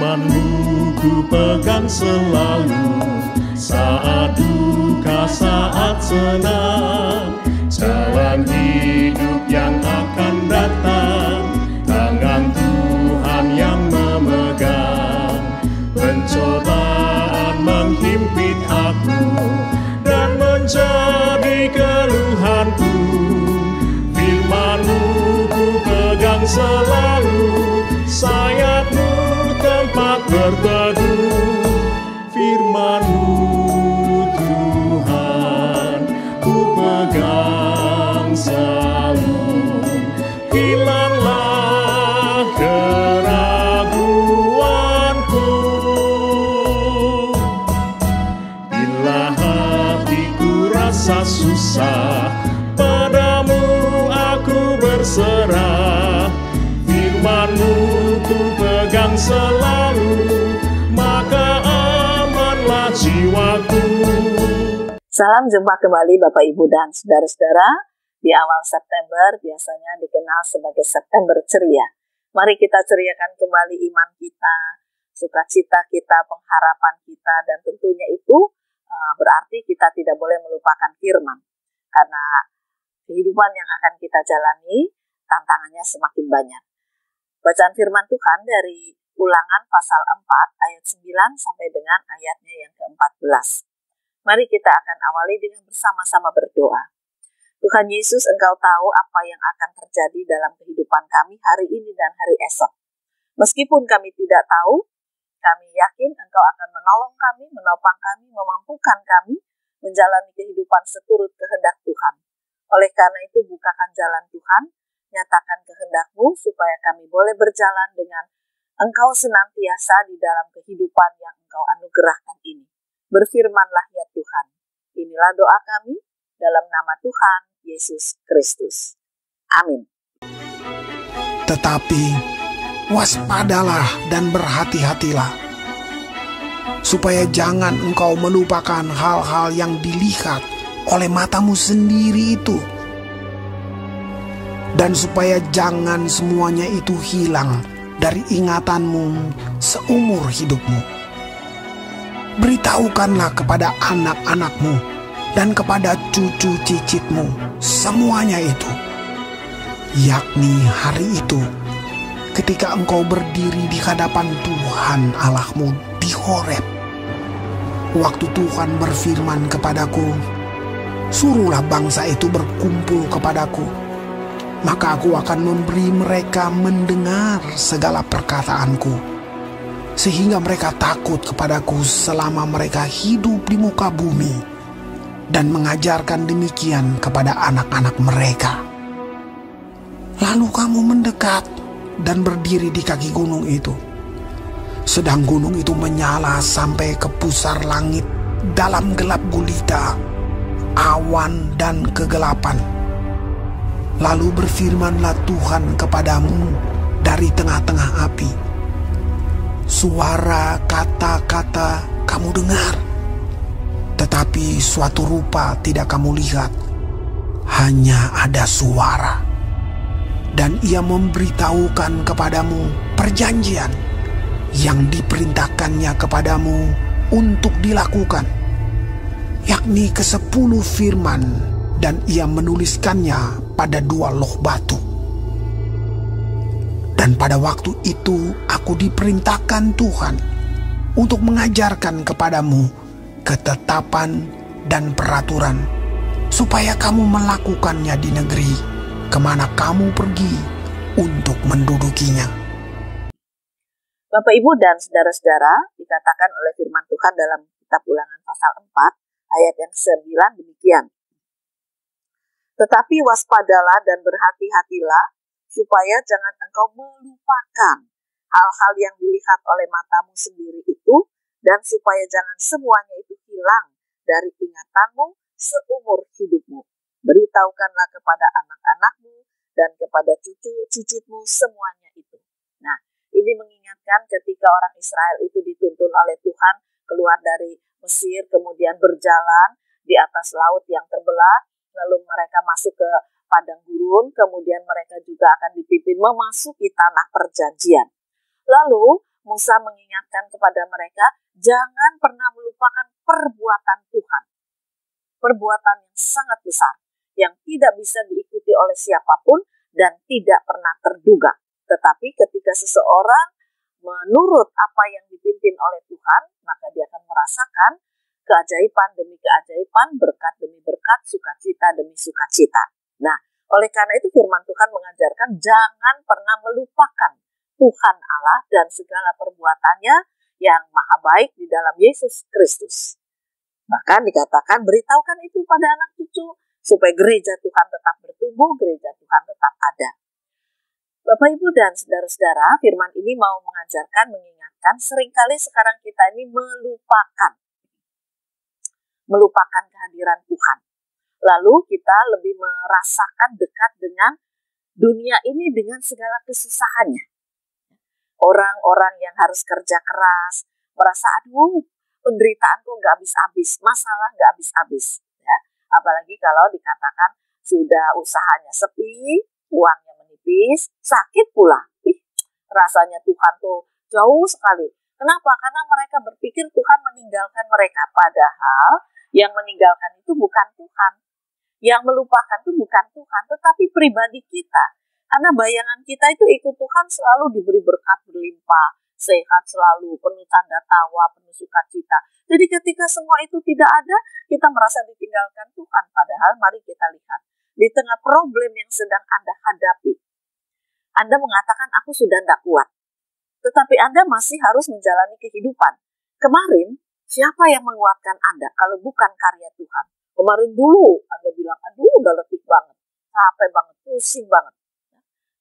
Firman-Mu ku pegang selalu, saat duka, saat senang. Jalan hidup yang akan datang, tangan Tuhan yang memegang. Pencobaan menghimpit aku dan menjadi keluhanku. Firman-Mu ku pegang selalu, sayap-Mu tempat berteduh. Firman-Mu Tuhan ku pegang selalu, hilanglah keraguanku. Bila hatiku rasa susah, padamu aku berserah. Firman-Mu ku pegang selalu, maka amanlah jiwaku. Salam jumpa kembali Bapak Ibu dan saudara-saudara. Di awal September biasanya dikenal sebagai September ceria. Mari kita ceriakan kembali iman kita, sukacita kita, pengharapan kita, dan tentunya itu berarti kita tidak boleh melupakan firman. Karena kehidupan yang akan kita jalani, tantangannya semakin banyak. Bacaan firman Tuhan dari Ulangan pasal 4 ayat 9 sampai dengan ayatnya yang ke-14. Mari kita akan awali dengan bersama-sama berdoa. Tuhan Yesus, Engkau tahu apa yang akan terjadi dalam kehidupan kami hari ini dan hari esok. Meskipun kami tidak tahu, kami yakin Engkau akan menolong kami, menopang kami, memampukan kami menjalani kehidupan seturut kehendak Tuhan. Oleh karena itu, bukakan jalan Tuhan, nyatakan kehendak-Mu supaya kami boleh berjalan dengan Engkau senantiasa di dalam kehidupan yang Engkau anugerahkan ini. Berfirmanlah ya Tuhan. Inilah doa kami dalam nama Tuhan Yesus Kristus. Amin. Tetapi waspadalah dan berhati-hatilah, supaya jangan engkau melupakan hal-hal yang dilihat oleh matamu sendiri itu, dan supaya jangan semuanya itu hilang dari ingatanmu seumur hidupmu. Beritahukanlah kepada anak-anakmu dan kepada cucu cicitmu semuanya itu, yakni hari itu ketika engkau berdiri di hadapan Tuhan Allahmu di Horeb. Waktu Tuhan berfirman kepadaku, suruhlah bangsa itu berkumpul kepadaku, maka aku akan memberi mereka mendengar segala perkataanku, sehingga mereka takut kepadaku selama mereka hidup di muka bumi, dan mengajarkan demikian kepada anak-anak mereka. Lalu kamu mendekat dan berdiri di kaki gunung itu, sedang gunung itu menyala sampai ke pusar langit dalam gelap gulita, awan dan kegelapan. Lalu berfirmanlah Tuhan kepadamu dari tengah-tengah api. Suara kata-kata kamu dengar, tetapi suatu rupa tidak kamu lihat, hanya ada suara. Dan ia memberitahukan kepadamu perjanjian yang diperintahkannya kepadamu untuk dilakukan, yakni ke-10 firman, dan ia menuliskannya pada 2 loh batu. Dan pada waktu itu aku diperintahkan Tuhan untuk mengajarkan kepadamu ketetapan dan peraturan, supaya kamu melakukannya di negeri kemana kamu pergi untuk mendudukinya. Bapak, Ibu, dan saudara-saudara, dikatakan oleh firman Tuhan dalam kitab Ulangan pasal 4 ayat yang ke-9 demikian. Tetapi waspadalah dan berhati-hatilah, supaya jangan engkau melupakan hal-hal yang dilihat oleh matamu sendiri itu, dan supaya jangan semuanya itu hilang dari ingatanmu seumur hidupmu. Beritahukanlah kepada anak-anakmu dan kepada cucu cicitmu semuanya itu. Nah, ini mengingatkan ketika orang Israel itu dituntun oleh Tuhan keluar dari Mesir, kemudian berjalan di atas laut yang terbelah, lalu mereka masuk ke padang gurun, kemudian mereka juga akan dipimpin memasuki tanah perjanjian. Lalu Musa mengingatkan kepada mereka, jangan pernah melupakan perbuatan Tuhan. Perbuatan yang sangat besar, yang tidak bisa diikuti oleh siapapun dan tidak pernah terduga. Tetapi ketika seseorang menurut apa yang dipimpin oleh Tuhan, maka dia akan merasakan keajaiban demi keajaiban, berkat demi berkat, sukacita demi sukacita. Nah, oleh karena itu firman Tuhan mengajarkan jangan pernah melupakan Tuhan Allah dan segala perbuatannya yang maha baik di dalam Yesus Kristus. Bahkan dikatakan beritahukan itu pada anak cucu supaya gereja Tuhan tetap bertumbuh, gereja Tuhan tetap ada. Bapak, Ibu, dan saudara-saudara, firman ini mau mengajarkan, mengingatkan, seringkali sekarang kita ini melupakan kehadiran Tuhan. Lalu kita lebih merasakan dekat dengan dunia ini dengan segala kesusahannya. Orang-orang yang harus kerja keras, merasa aduh penderitaanku nggak habis-habis, masalah nggak habis-habis. Ya. Apalagi kalau dikatakan sudah usahanya sepi, uangnya menipis, sakit pula. Rasanya Tuhan tuh jauh sekali. Kenapa? Karena mereka berpikir Tuhan meninggalkan mereka. Padahal yang meninggalkan itu bukan Tuhan. Yang melupakan itu bukan Tuhan, tetapi pribadi kita. Karena bayangan kita itu ikut Tuhan selalu diberi berkat berlimpah, sehat selalu, penuh tanda tawa, penuh sukacita. Jadi ketika semua itu tidak ada, kita merasa ditinggalkan Tuhan. Padahal mari kita lihat, di tengah problem yang sedang Anda hadapi, Anda mengatakan aku sudah tidak kuat. Tetapi Anda masih harus menjalani kehidupan. Kemarin, siapa yang menguatkan Anda kalau bukan karya Tuhan? Kemarin dulu Anda bilang, aduh udah letih banget, capek banget, pusing banget.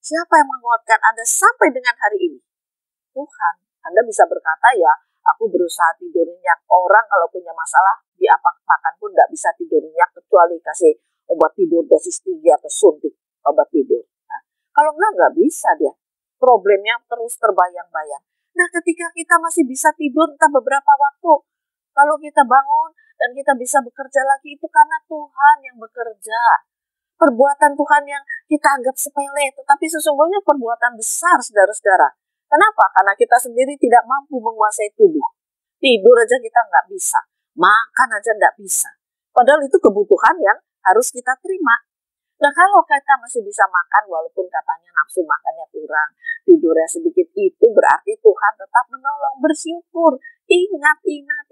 Siapa yang menguatkan Anda sampai dengan hari ini? Tuhan. Anda bisa berkata, ya aku berusaha tidur nyenyak. Orang kalau punya masalah, diapa-apakan pun tidak bisa tidur nyenyak, kecuali kasih obat tidur dosis tinggi atau suntik obat tidur. Nah, kalau nggak bisa dia. Problemnya terus terbayang-bayang. Nah, ketika kita masih bisa tidur entah beberapa waktu, kalau kita bangun dan kita bisa bekerja lagi, itu karena Tuhan yang bekerja. Perbuatan Tuhan yang kita anggap sepele, tetapi sesungguhnya perbuatan besar, saudara-saudara. Kenapa? Karena kita sendiri tidak mampu menguasai tubuh. Tidur aja kita nggak bisa, makan aja nggak bisa. Padahal itu kebutuhan yang harus kita terima. Nah, kalau kita masih bisa makan, walaupun katanya nafsu makannya kurang, tidurnya sedikit, itu berarti Tuhan tetap menolong, bersyukur. Ingat,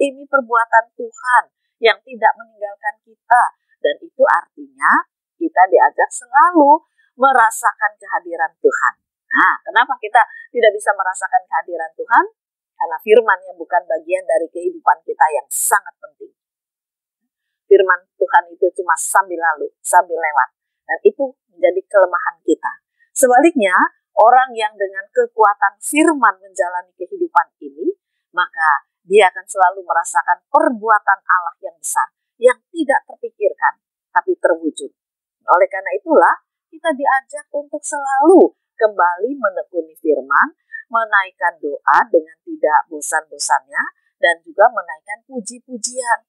ini perbuatan Tuhan yang tidak meninggalkan kita. Dan itu artinya kita diajak selalu merasakan kehadiran Tuhan. Nah, kenapa kita tidak bisa merasakan kehadiran Tuhan? Karena firman-Nya bukan bagian dari kehidupan kita yang sangat penting. Firman Tuhan itu cuma sambil lalu, sambil lewat. Dan itu menjadi kelemahan kita. Sebaliknya, orang yang dengan kekuatan firman menjalani kehidupan ini, maka dia akan selalu merasakan perbuatan Allah yang besar, yang tidak terpikirkan, tapi terwujud. Oleh karena itulah, kita diajak untuk selalu kembali menekuni firman, menaikkan doa dengan tidak bosan-bosannya, dan juga menaikkan puji-pujian.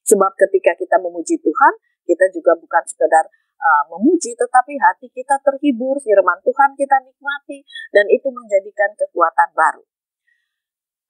Sebab ketika kita memuji Tuhan, kita juga bukan sekedar memuji, tetapi hati kita terhibur, firman Tuhan kita nikmati, dan itu menjadikan kekuatan baru.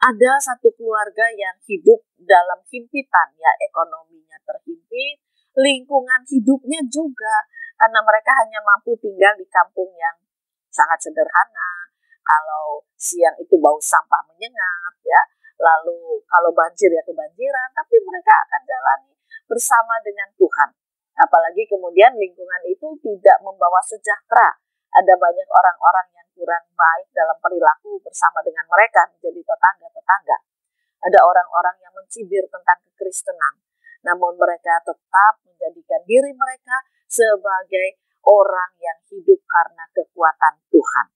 Ada satu keluarga yang hidup dalam himpitan, ya ekonominya terhimpit, lingkungan hidupnya juga, karena mereka hanya mampu tinggal di kampung yang sangat sederhana. Kalau siang itu bau sampah menyengat, ya, lalu kalau banjir ya kebanjiran, tapi mereka akan jalani bersama dengan Tuhan. Apalagi kemudian lingkungan itu tidak membawa sejahtera. Ada banyak orang-orang yang kurang baik dalam perilaku bersama dengan mereka, menjadi tetangga-tetangga. Ada orang-orang yang mencibir tentang kekristenan, namun mereka tetap menjadikan diri mereka sebagai orang yang hidup karena kekuatan Tuhan.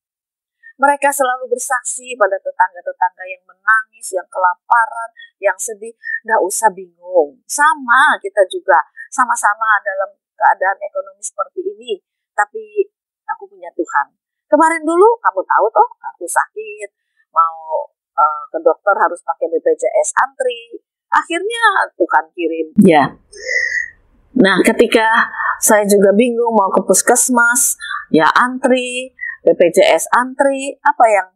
Mereka selalu bersaksi pada tetangga-tetangga yang menangis, yang kelaparan, yang sedih. Nggak usah bingung. Sama kita juga, sama-sama dalam keadaan ekonomi seperti ini. Tapi aku punya Tuhan. Kemarin dulu kamu tahu toh, aku sakit, mau ke dokter harus pakai BPJS antri. Akhirnya Tuhan kirim. Ya. Nah, ketika saya juga bingung mau ke puskesmas, ya antri, BPJS antri, apa yang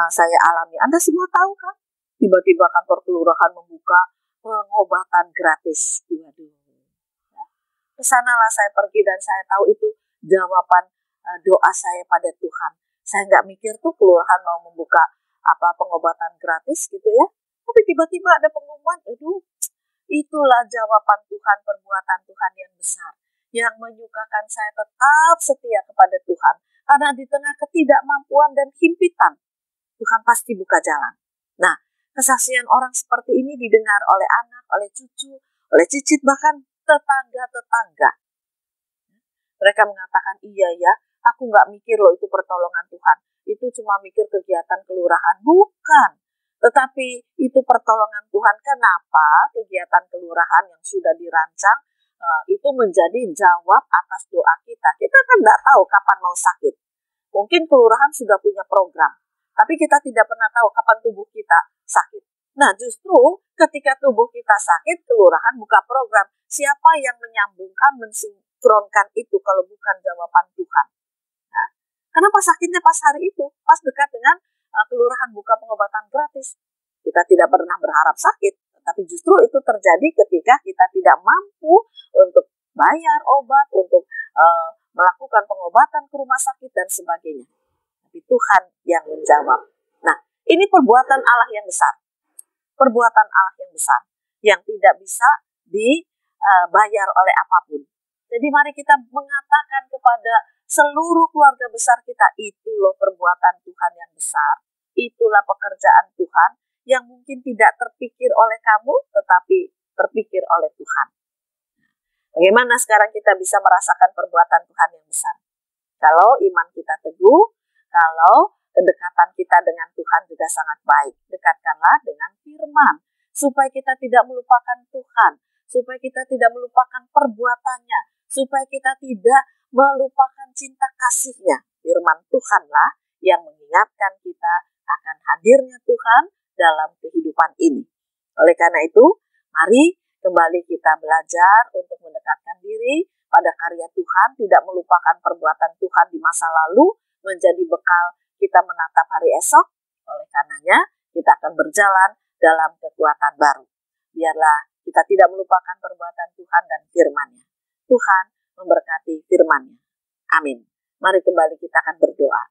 saya alami. Anda semua tahu kan? Tiba-tiba kantor kelurahan membuka pengobatan gratis. Waduh. Kesanalah saya pergi dan saya tahu itu jawaban doa saya pada Tuhan. Saya nggak mikir tuh kelurahan mau membuka pengobatan gratis gitu ya. Tapi tiba-tiba ada pengumuman, itulah jawaban Tuhan, perbuatan Tuhan yang besar. Yang menyukakan saya tetap setia kepada Tuhan. Karena di tengah ketidakmampuan dan himpitan, Tuhan pasti buka jalan. Nah, kesaksian orang seperti ini didengar oleh anak, oleh cucu, oleh cicit, bahkan tetangga-tetangga. Mereka mengatakan, iya ya, aku nggak mikir loh itu pertolongan Tuhan. Itu cuma mikir kegiatan kelurahan. Bukan. Tetapi itu pertolongan Tuhan. Kenapa kegiatan kelurahan yang sudah dirancang itu menjadi jawab atas doa kita. Kita kan nggak tahu kapan mau sakit. Mungkin kelurahan sudah punya program. Tapi kita tidak pernah tahu kapan tubuh kita sakit. Nah, justru ketika tubuh kita sakit, kelurahan buka program. Siapa yang menyambungkan, mensinkronkan itu kalau bukan jawaban Tuhan? Nah, kenapa sakitnya pas hari itu? Pas dekat dengan kelurahan buka pengobatan gratis. Kita tidak pernah berharap sakit. Tapi justru itu terjadi ketika kita tidak mampu untuk bayar obat, untuk melakukan pengobatan ke rumah sakit dan sebagainya. Tapi Tuhan yang menjawab. Nah, ini perbuatan Allah yang besar. Perbuatan Allah yang besar. Yang tidak bisa dibayar oleh apapun. Jadi mari kita mengatakan kepada seluruh keluarga besar kita, itu loh perbuatan Tuhan yang besar. Itulah pekerjaan Tuhan yang mungkin tidak terpikir oleh kamu, tetapi terpikir oleh Tuhan. Bagaimana sekarang kita bisa merasakan perbuatan Tuhan yang besar? Kalau iman kita teguh, kalau kedekatan kita dengan Tuhan juga sangat baik. Dekatkanlah dengan firman, supaya kita tidak melupakan Tuhan, supaya kita tidak melupakan perbuatannya, supaya kita tidak melupakan cinta kasih-Nya. Firman Tuhanlah yang mengingatkan kita akan hadirnya Tuhan dalam kehidupan ini. Oleh karena itu, mari kembali kita belajar untuk mendekatkan diri pada karya Tuhan, tidak melupakan perbuatan Tuhan di masa lalu, menjadi bekal kita menatap hari esok. Oleh karenanya, kita akan berjalan dalam kekuatan baru. Biarlah kita tidak melupakan perbuatan Tuhan dan firman-Nya. Tuhan memberkati firman-Nya. Amin. Mari kembali kita akan berdoa.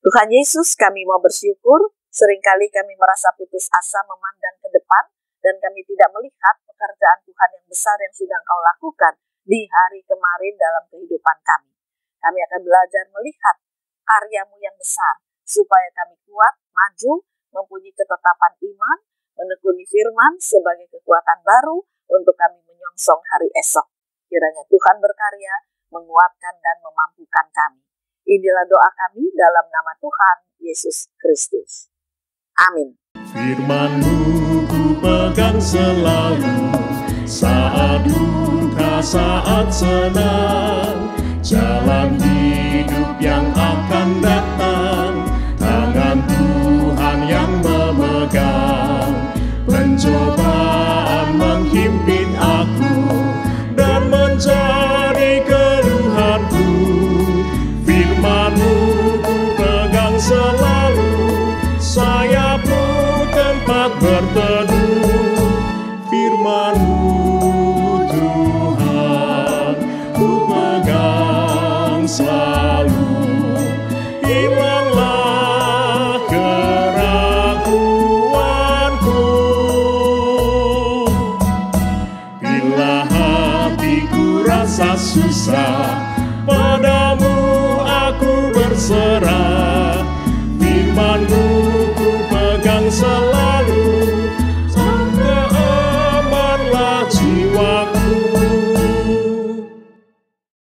Tuhan Yesus, kami mau bersyukur. Seringkali kami merasa putus asa memandang ke depan dan kami tidak melihat pekerjaan Tuhan yang besar yang sudah Engkau lakukan di hari kemarin dalam kehidupan kami. Kami akan belajar melihat karya-Mu yang besar supaya kami kuat, maju, mempunyai ketetapan iman, menekuni firman sebagai kekuatan baru untuk kami menyongsong hari esok. Kiranya Tuhan berkarya, menguatkan dan memampukan kami. Inilah doa kami dalam nama Tuhan Yesus Kristus. Amin. Firman-Mu ku pegang selalu, saat duka, saat senang, jalan hidup yang akan datang, tangan Tuhan yang memegang. Pencobaan menghimpit aku dan menjadi keluhanku, firman-Mu ku pegang selalu, sayapmu tempat berteduh. Firman-Mu Tuhan ku pegang selalu, hilanglah keraguanku. Bila hatiku rasa susah,